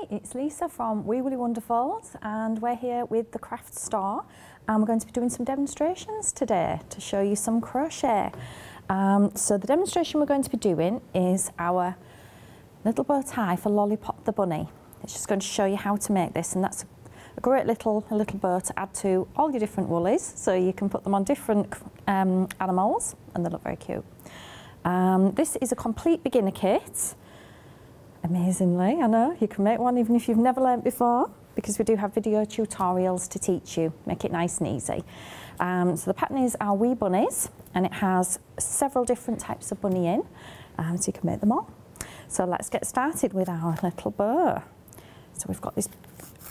Hi, it's Lisa from Wee Willy Wonderfuls, and we're here with the craft store, and we're going to be doing some demonstrations today to show you some crochet. So the demonstration we're going to be doing is our little bow tie for Lollipop the bunny. It's just going to show you how to make this, and that's a great little bow to add to all your different woolies, so you can put them on different animals and they look very cute. This is a complete beginner kit. Amazingly, I know, you can make one even if you've never learnt before, because we do have video tutorials to teach you, make it nice and easy. So the pattern is our wee bunnies, and it has several different types of bunny in, so you can make them all. So let's get started with our little bow. So we've got this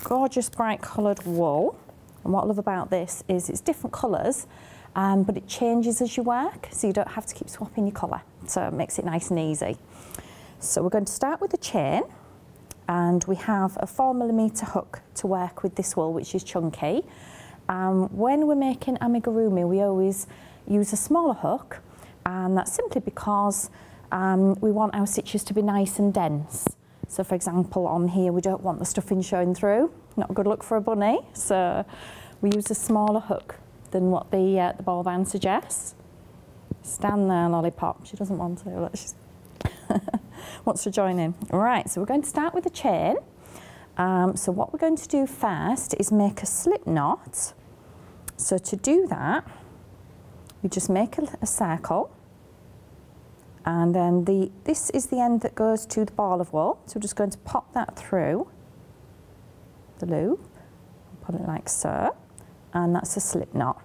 gorgeous bright coloured wool, and what I love about this is it's different colours, but it changes as you work, so you don't have to keep swapping your colour, so it makes it nice and easy. So we're going to start with a chain, and we have a 4mm hook to work with this wool, which is chunky. When we're making amigurumi, we always use a smaller hook, and that's simply because we want our stitches to be nice and dense. So for example, on here we don't want the stuffing showing through, not a good look for a bunny, so we use a smaller hook than what the ball band suggests. Stand there, Lollipop, she doesn't want to, look, she's wants to join in. Right, so we're going to start with a chain. So what we're going to do first is make a slip knot. So to do that, we just make a circle, and then this is the end that goes to the ball of wool. So we're just going to pop that through the loop, put it like so, and that's a slip knot.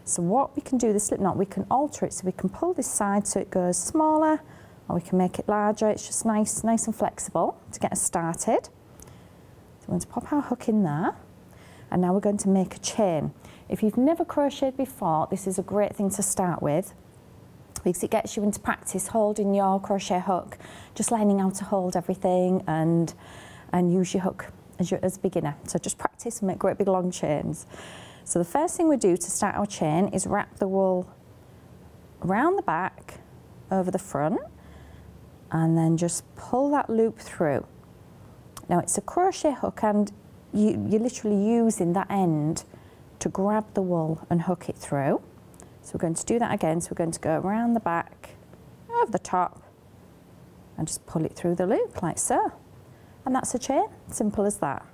So what we can do, the slip knot, we can alter it, so we can pull this side so it goes smaller, or we can make it larger. It's just nice and flexible to get us started. So we're going to pop our hook in there, and now we're going to make a chain. If you've never crocheted before, this is a great thing to start with, because it gets you into practice holding your crochet hook, just learning how to hold everything and use your hook as a beginner. So just practice and make great big long chains. So the first thing we do to start our chain is wrap the wool around the back, over the front, and then just pull that loop through. Now it's a crochet hook, and you're literally using that end to grab the wool and hook it through. So we're going to do that again. So we're going to go around the back, over the top, and just pull it through the loop like so. And that's a chain, simple as that.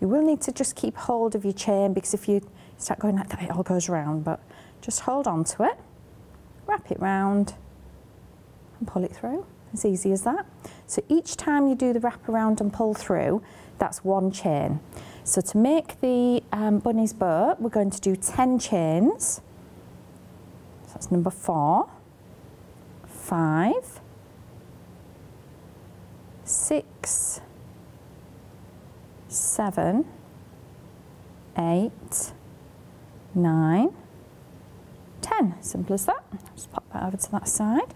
You will need to just keep hold of your chain, because if you start going like that, it all goes round, but just hold on to it, wrap it round, and pull it through. As easy as that. So each time you do the wrap around and pull through, that's one chain. So to make the bunny's bow, we're going to do 10 chains. So that's number 4, 5, 6, 7, 8, 9, 10. Simple as that. Just pop that over to that side.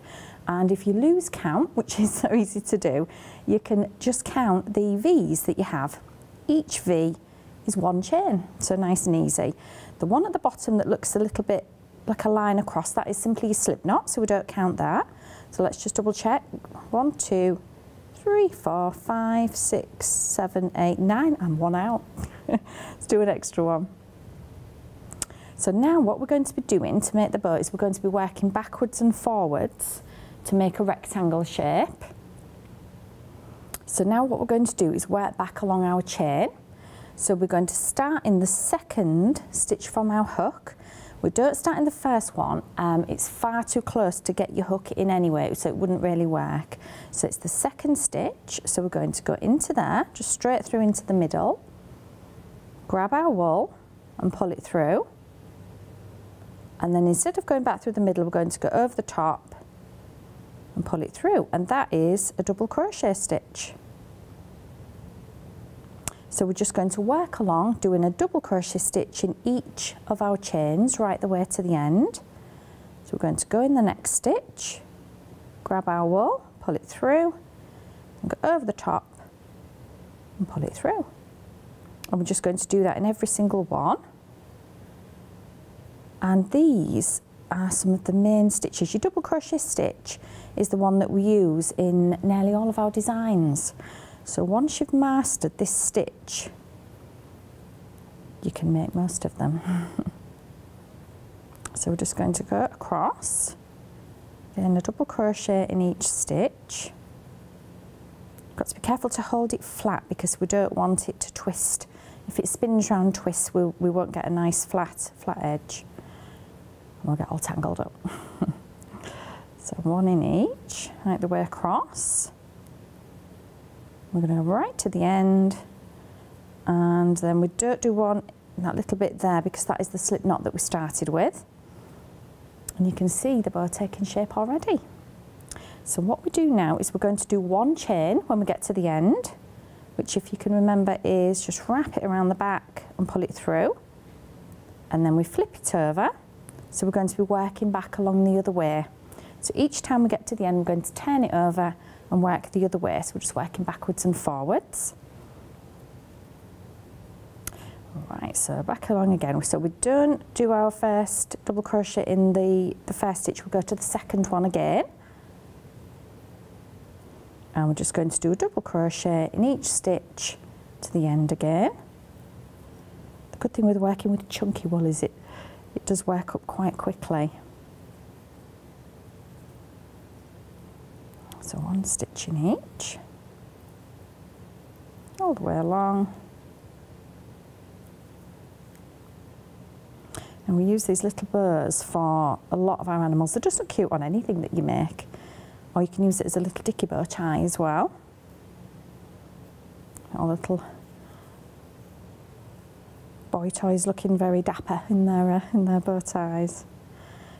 And if you lose count, which is so easy to do, you can just count the V's that you have. Each V is one chain, so nice and easy. The one at the bottom that looks a little bit like a line across, that is simply a slip knot, so we don't count that. So let's just double check. 1, 2, 3, 4, 5, 6, 7, 8, 9, and one out. Let's do an extra one. So now what we're going to be doing to make the bow is we're going to be working backwards and forwards to make a rectangle shape. So now what we're going to do is work back along our chain. So we're going to start in the second stitch from our hook. We don't start in the first one, it's far too close to get your hook in anyway, so it wouldn't really work. So it's the second stitch, so we're going to go into there, just straight through into the middle, grab our wool and pull it through, and then instead of going back through the middle, we're going to go over the top and pull it through, and that is a double crochet stitch. So we're just going to work along doing a double crochet stitch in each of our chains right the way to the end. So we're going to go in the next stitch, grab our wool, pull it through, and go over the top and pull it through. And we're just going to do that in every single one. And these are some of the main stitches. Your double crochet stitch is the one that we use in nearly all of our designs. So once you've mastered this stitch, you can make most of them. So we're just going to go across, then a double crochet in each stitch. Got to be careful to hold it flat because we don't want it to twist. If it spins round, twists, we won't get a nice flat edge. We'll get all tangled up. So one in each, right the way across. We're going to go right to the end, and then we don't do one in that little bit there because that is the slip knot that we started with. And you can see the bow taking shape already. So what we do now is we're going to do one chain when we get to the end, which, if you can remember, is just wrap it around the back and pull it through, and then we flip it over. So we're going to be working back along the other way. So each time we get to the end, we're going to turn it over and work the other way. So we're just working backwards and forwards. Right, so back along again. So we don't do our first double crochet in the first stitch, we'll go to the second one again. And we're just going to do a double crochet in each stitch to the end again. The good thing with working with chunky wool is it does work up quite quickly. So one stitch in each, all the way along. And we use these little bows for a lot of our animals. They're just so cute on anything that you make. Or you can use it as a little dicky bow tie as well. Our little boy toys looking very dapper in their bow ties.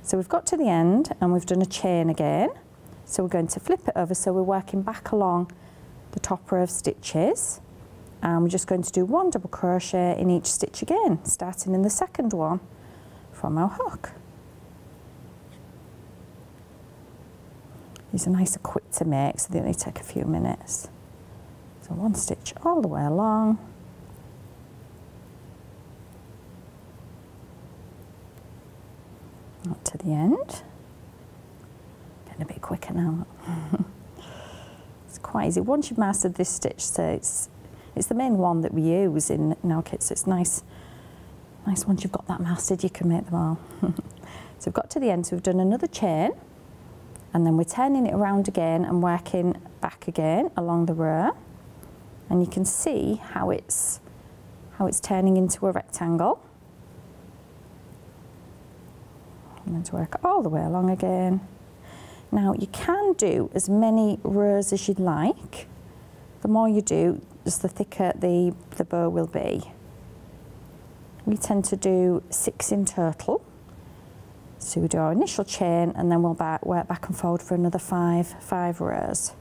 So we've got to the end and we've done a chain again. So we're going to flip it over, so we're working back along the top row of stitches. And we're just going to do one double crochet in each stitch again, starting in the second one from our hook. These are nice and quick to make, so they only take a few minutes. So one stitch all the way along. Up to the end. Getting a bit quicker now. It's quite easy. Once you've mastered this stitch, so it's the main one that we use in our kits, so it's nice once you've got that mastered, you can make them all. So we've got to the end, so we've done another chain, and then we're turning it around again and working back again along the row. And you can see how it's turning into a rectangle. I'm going to work all the way along again. Now you can do as many rows as you'd like. The more you do, just the thicker the bow will be. We tend to do 6 in total. So we do our initial chain and then we'll work back and forward for another 5 rows.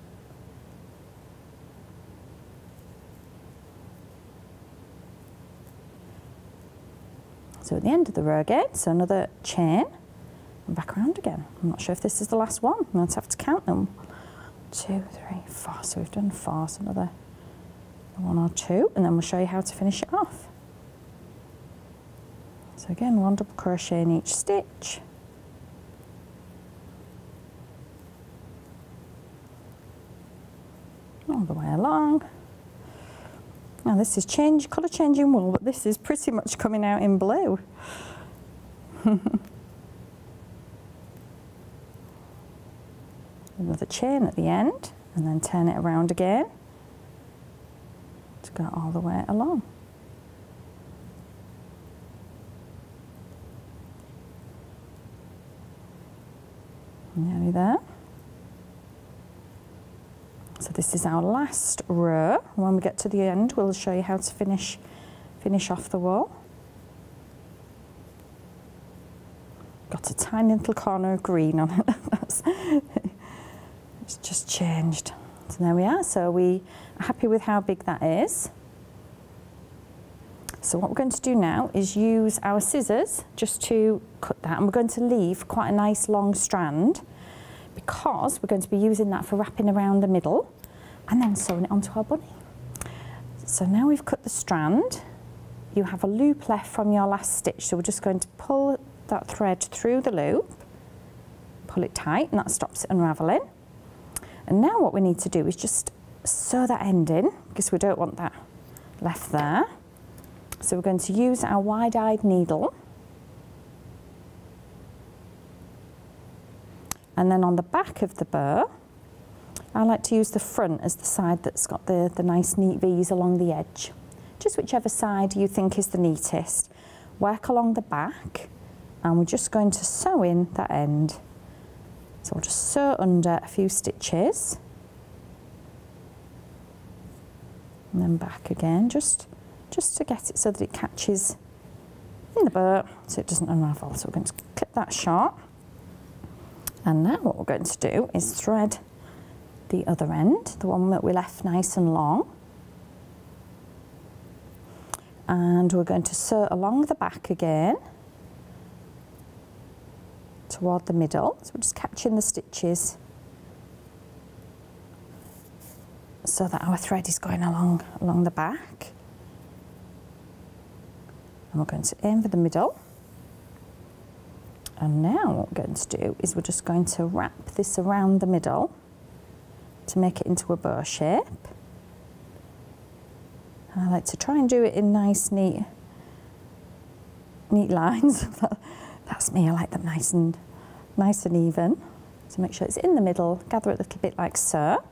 So at the end of the row again, so another chain and back around again. I'm not sure if this is the last one. I'm going to have to count them. 2, 3, 4. So we've done 4, so another 1 or 2, and then we'll show you how to finish it off. So again, one double crochet in each stitch. All the way along. Now this is colour changing wool, but this is pretty much coming out in blue. Another chain at the end, and then turn it around again to go all the way along. Nearly there. So this is our last row. When we get to the end, we'll show you how to finish off the wool. Got a tiny little corner of green on it. It's just changed. So there we are. So we are happy with how big that is. So what we're going to do now is use our scissors just to cut that, and we're going to leave quite a nice long strand because we're going to be using that for wrapping around the middle and then sewing it onto our bunny. So now we've cut the strand, you have a loop left from your last stitch, so we're just going to pull that thread through the loop, pull it tight, and that stops it unravelling. And now what we need to do is just sew that end in because we don't want that left there. So we're going to use our wide-eyed needle. And then on the back of the bow, I like to use the front as the side that's got the nice neat V's along the edge. Just whichever side you think is the neatest. Work along the back, and we're just going to sew in that end. So we'll just sew under a few stitches. And then back again, just to get it so that it catches in the bow so it doesn't unravel. So we're going to clip that short. And now what we're going to do is thread the other end, the one that we left nice and long. And we're going to sew along the back again toward the middle. So we're just catching the stitches so that our thread is going along the back. And we're going to aim for the middle. And now what we're going to do is we're just going to wrap this around the middle to make it into a bow shape. And I like to try and do it in nice, neat lines. That's me, I like them nice and even. So make sure it's in the middle, gather it a little bit like so.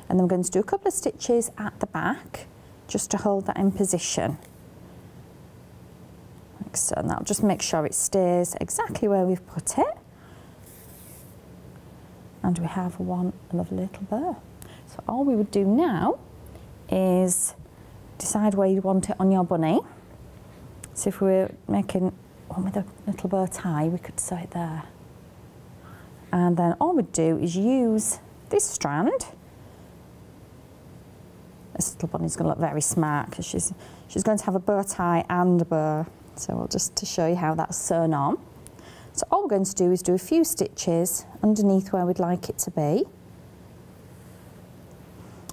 And then we're going to do a couple of stitches at the back just to hold that in position. Like so, and that'll just make sure it stays exactly where we've put it. And we have one lovely little bow. So all we would do now is decide where you want it on your bunny. So if we were making one with a little bow tie, we could sew it there. And then all we'd do is use this strand. This little bunny's going to look very smart because she's going to have a bow tie and a bow. So we'll just to show you how that's sewn on. So all we're going to do is do a few stitches underneath where we'd like it to be.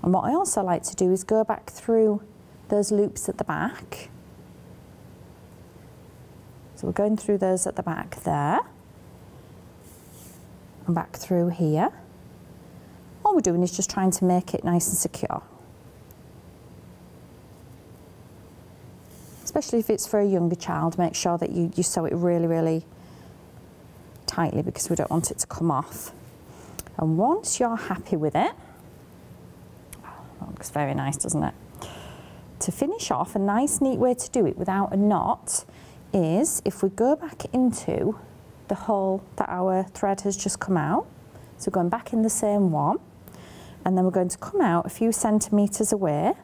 And what I also like to do is go back through those loops at the back. So we're going through those at the back there. And back through here. All we're doing is just trying to make it nice and secure. Especially if it's for a younger child, make sure that you sew it really, really tightly because we don't want it to come off. And once you're happy with it, that looks very nice, doesn't it? To finish off, a nice neat way to do it without a knot is if we go back into the hole that our thread has just come out. So going back in the same one, and then we're going to come out a few centimetres away,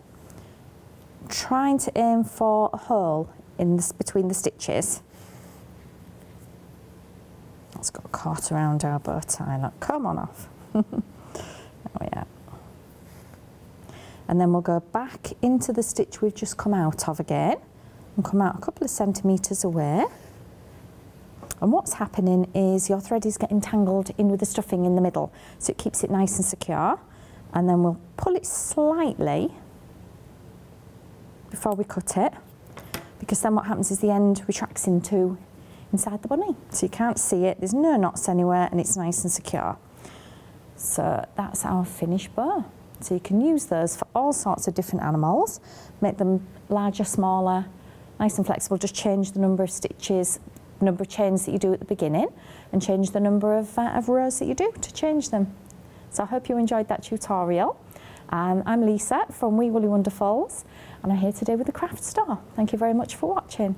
trying to aim for a hole in this, between the stitches. It's got caught around our bow tie. Look, come on off. Oh yeah. And then we'll go back into the stitch we've just come out of again and come out a couple of centimetres away. And what's happening is your thread is getting tangled in with the stuffing in the middle, so it keeps it nice and secure. And then we'll pull it slightly before we cut it, because then what happens is the end retracts inside the bunny. So you can't see it, there's no knots anywhere, and it's nice and secure. So that's our finished bow. So you can use those for all sorts of different animals, make them larger, smaller, nice and flexible. Just change the number of stitches, number of chains that you do at the beginning, and change the number of rows that you do to change them. So I hope you enjoyed that tutorial. I'm Lisa from Wee Woolly Wonderfuls, and I'm here today with the craft store. Thank you very much for watching.